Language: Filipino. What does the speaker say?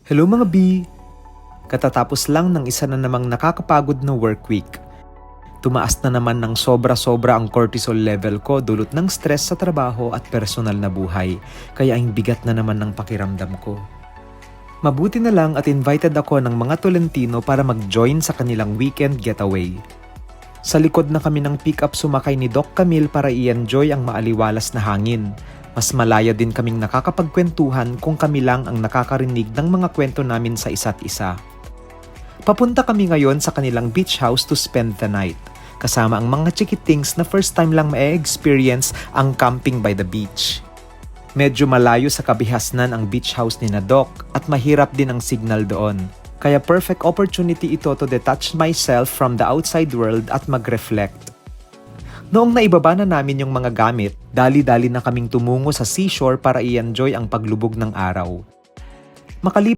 Hello mga B! Katatapos lang ng isa na namang nakakapagod na work week. Tumaas na naman ng sobra-sobra ang cortisol level ko dulot ng stress sa trabaho at personal na buhay, kaya ang bigat na naman ng pakiramdam ko. Mabuti na lang at invited ako ng mga Tolentino para mag-join sa kanilang weekend getaway. Sa likod na kami ng pick-up sumakay ni Doc Camille para i-enjoy ang maaliwalas na hangin. Mas malaya din kaming nakakapagkwentuhan kung kami lang ang nakakarinig ng mga kwento namin sa isa't isa. Papunta kami ngayon sa kanilang beach house to spend the night, kasama ang mga chikitings na first time lang ma-experience ang camping by the beach. Medyo malayo sa kabihasnan ang beach house ni na Doc at mahirap din ang signal doon. Kaya perfect opportunity ito to detach myself from the outside world at mag-reflect. Noong naibaba na namin yung mga gamit, dali-dali na kaming tumungo sa seashore para i-enjoy ang paglubog ng araw. Makalipas